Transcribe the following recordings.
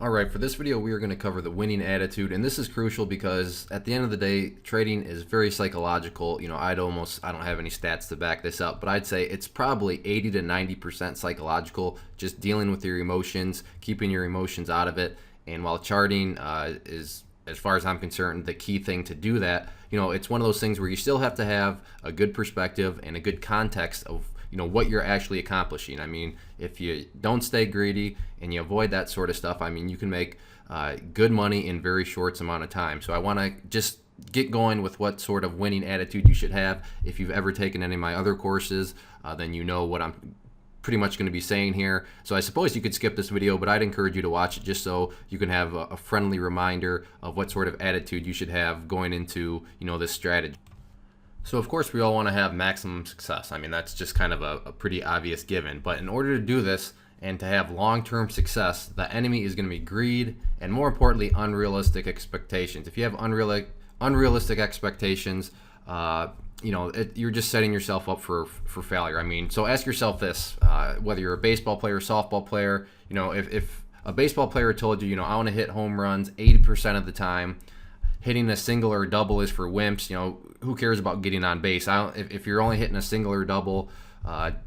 Alright, for this video we are going to cover the winning attitude, and this is crucial because at the end of the day, trading is very psychological. I don't have any stats to back this up, but I'd say it's probably 80 to 90% psychological, just dealing with your emotions, keeping your emotions out of it. And while charting is, as far as I'm concerned, the key thing to do that, it's one of those things where you still have to have a good perspective and a good context of what you're actually accomplishing. I mean, if you don't stay greedy and you avoid that sort of stuff, I mean, you can make good money in very short amount of time. So I want to just get going with what sort of winning attitude you should have. If you've ever taken any of my other courses, then you know what I'm pretty much going to be saying here. So I suppose you could skip this video, but I'd encourage you to watch it just so you can have a friendly reminder of what sort of attitude you should have going into this strategy. So of course we all want to have maximum success. I mean, that's just kind of a pretty obvious given. But in order to do this and to have long-term success, the enemy is going to be greed and, more importantly, unrealistic expectations. If you have unrealistic expectations, you're just setting yourself up for failure. I mean, so ask yourself this, whether you're a baseball player, softball player, if a baseball player told you, I want to hit home runs 80% of the time, hitting a single or a double is for wimps. Who cares about getting on base? If you're only hitting a single or double,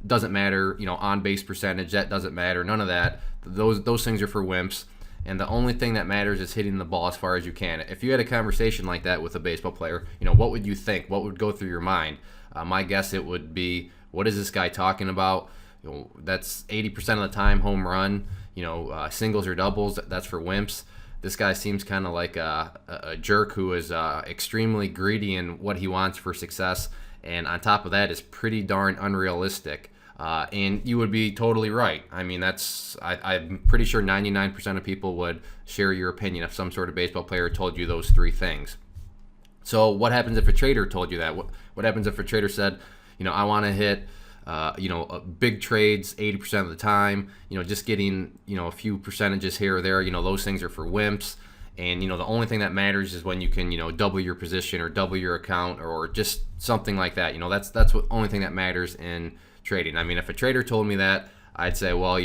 doesn't matter. On base percentage, that doesn't matter. None of that. Those things are for wimps. And the only thing that matters is hitting the ball as far as you can. If you had a conversation like that with a baseball player, what would you think? What would go through your mind? My guess it would be, what is this guy talking about? That's 80% of the time home run. Singles or doubles, that's for wimps. This guy seems kind of like a jerk who is extremely greedy in what he wants for success, and on top of that is pretty darn unrealistic. And you would be totally right. I mean, I'm pretty sure 99% of people would share your opinion if some sort of baseball player told you those three things. So what happens if a trader told you that? What happens if a trader said, I want to hit big trades 80% of the time, just getting, a few percentages here or there, those things are for wimps. And, the only thing that matters is when you can, double your position or double your account or just something like that. That's the only thing that matters in trading. I mean, if a trader told me that, I'd say, well,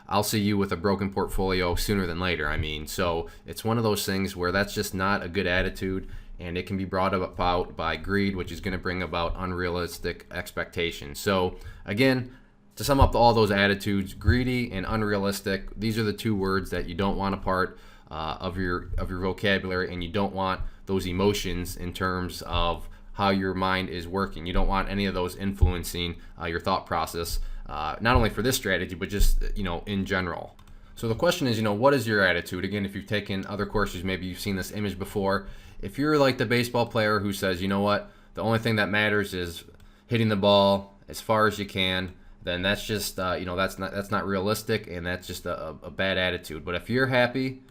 I'll see you with a broken portfolio sooner than later. I mean, so it's one of those things where that's just not a good attitude. And it can be brought about by greed, which is going to bring about unrealistic expectations. So again, to sum up all those attitudes, greedy and unrealistic, these are the two words that you don't want a part of your vocabulary, and you don't want those emotions in terms of how your mind is working. You don't want any of those influencing your thought process, not only for this strategy, but just in general. So the question is, what is your attitude? Again, if you've taken other courses, maybe you've seen this image before. If you're like the baseball player who says, the only thing that matters is hitting the ball as far as you can, then that's just, that's not realistic, and that's just a bad attitude. But if you're happy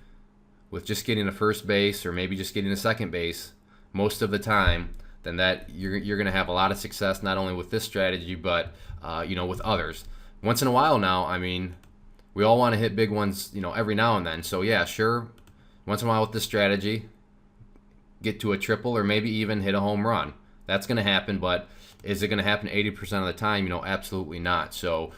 with just getting a first base or maybe just getting a second base most of the time, then that you're going to have a lot of success, not only with this strategy, but, with others. Once in a while now, I mean, we all want to hit big ones, every now and then. So yeah, sure, once in a while with this strategy, get to a triple or maybe even hit a home run. That's going to happen, but is it going to happen 80% of the time? Absolutely not. So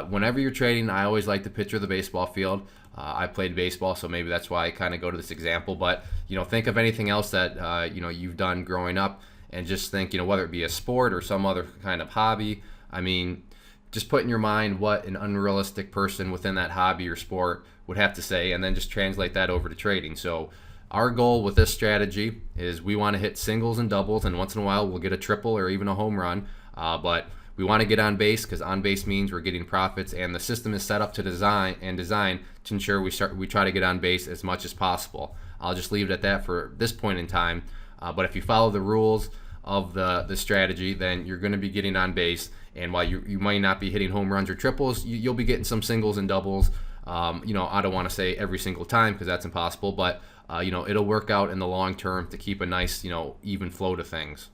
whenever you're trading, I always like to picture the baseball field. I played baseball, so maybe that's why I kind of go to this example. But think of anything else that you've done growing up, and just think, whether it be a sport or some other kind of hobby. I mean, just put in your mind what an unrealistic person within that hobby or sport would have to say, and then just translate that over to trading. So our goal with this strategy is we want to hit singles and doubles, and once in a while we'll get a triple or even a home run. But we want to get on base, because on base means we're getting profits, and the system is set up to design to ensure we try to get on base as much as possible. I'll just leave it at that for this point in time. But if you follow the rules of the strategy, then you're going to be getting on base. And while you might not be hitting home runs or triples, you'll be getting some singles and doubles. I don't want to say every single time, because that's impossible, but it'll work out in the long term to keep a nice, even flow to things.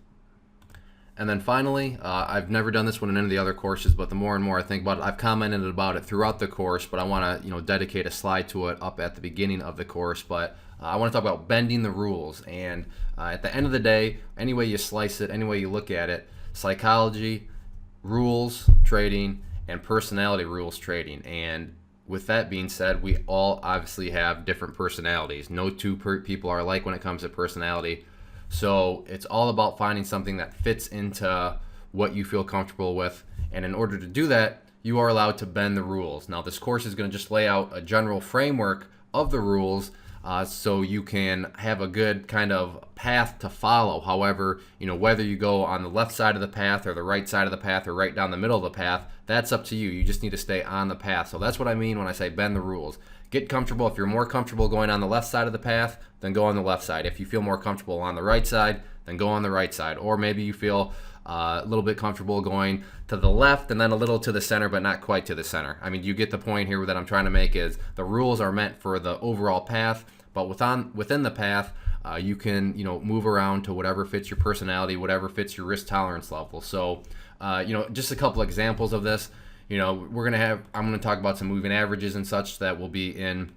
And then finally, I've never done this one in any of the other courses, but the more and more I think about it, I've commented about it throughout the course, but I want to, dedicate a slide to it up at the beginning of the course. But I want to talk about bending the rules. And at the end of the day, any way you slice it, any way you look at it, psychology, rules trading, and personality rules trading. And with that being said, we all obviously have different personalities. No two people are alike when it comes to personality. So it's all about finding something that fits into what you feel comfortable with. And in order to do that, you are allowed to bend the rules. Now, this course is going to just lay out a general framework of the rules, so you can have a good kind of path to follow. However, whether you go on the left side of the path or the right side of the path or right down the middle of the path, that's up to you. You just need to stay on the path. So that's what I mean when I say bend the rules. Get comfortable. If you're more comfortable going on the left side of the path, then go on the left side. If you feel more comfortable on the right side, then go on the right side. Or maybe you feel a little bit comfortable going to the left and then a little to the center, but not quite to the center. I mean, you get the point here that I'm trying to make is the rules are meant for the overall path, but within the path, you can move around to whatever fits your personality, whatever fits your risk tolerance level. So, just a couple examples of this. I'm going to talk about some moving averages and such that will be in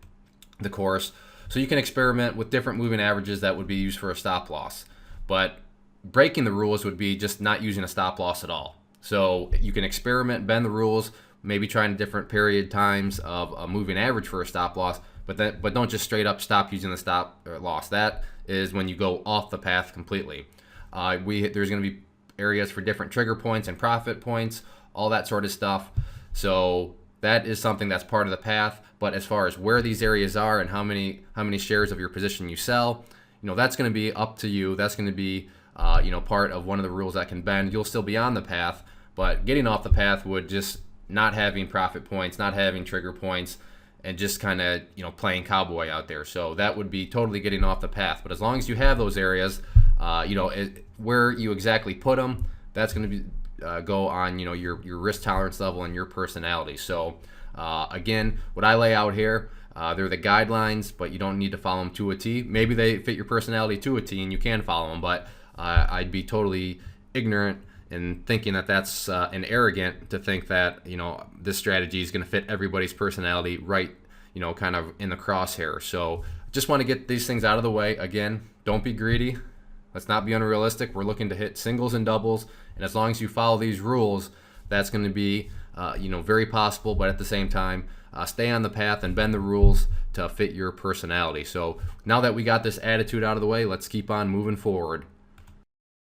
the course. So you can experiment with different moving averages that would be used for a stop loss. But breaking the rules would be just not using a stop loss at all. So you can experiment, bend the rules, maybe trying different period times of a moving average for a stop loss, but don't just straight up stop using the stop or loss. That is when you go off the path completely. There's going to be areas for different trigger points and profit points, all that sort of stuff. So that is something that's part of the path. But as far as where these areas are and how many shares of your position you sell, that's going to be up to you. That's going to be part of one of the rules that can bend. You'll still be on the path, but getting off the path would just not having profit points, not having trigger points, and just kind of playing cowboy out there. So that would be totally getting off the path. But as long as you have those areas, where you exactly put them, that's going to be go on your risk tolerance level and your personality. So again, what I lay out here, they're the guidelines, but you don't need to follow them to a T. Maybe they fit your personality to a T and you can follow them, but I'd be totally ignorant in thinking that that's and arrogant to think that this strategy is going to fit everybody's personality right, kind of in the crosshair. So just want to get these things out of the way. Again, don't be greedy. Let's not be unrealistic. We're looking to hit singles and doubles, and as long as you follow these rules, that's going to be very possible. But at the same time, stay on the path and bend the rules to fit your personality. So now that we got this attitude out of the way, let's keep on moving forward.